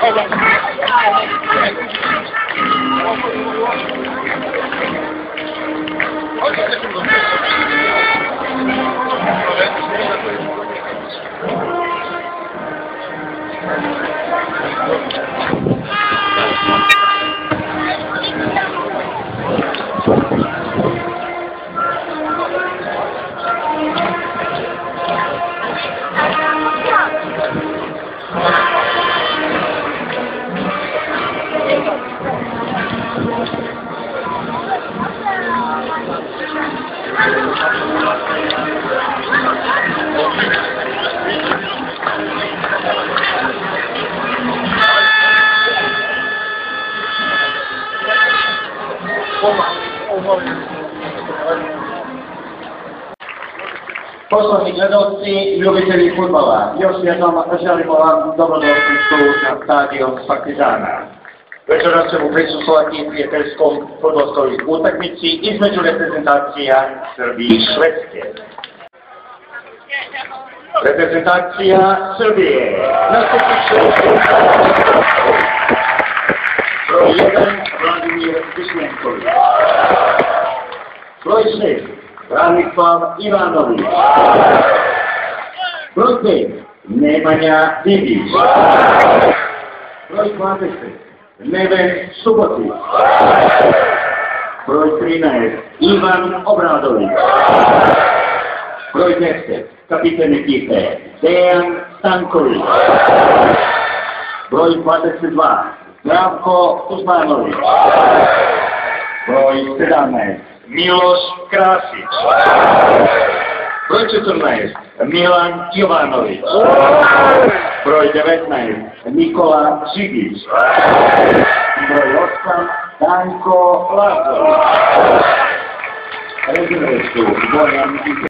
Evet. Poštovani gledalci, ljubitelji fudbala, još jednom želimo vam dobrodošlicu na stadion Partizana. Večeras ćemo prisustvovati prijateljskom fudbalskoj utakmici između reprezentacija Srbije i Švedske. Reprezentacija Srbije nastupiće broj 1 Vladimir Višnjenković, broj 6 Branislav Ivanović, broj 5 Nemanja Didić, broj 20 Neven Subotić, broj 13 Ivan Obradović, broj 10 kapitan ekipe Dejan Stanković, broj 22 Zdravko Kuzmanović, broj 17 Miloš Krasić, broj 14 Milan Jovanović, broj 19 Nikola Žigić, broj 8 Danko Lazović, rezerve su Bojan Ivić.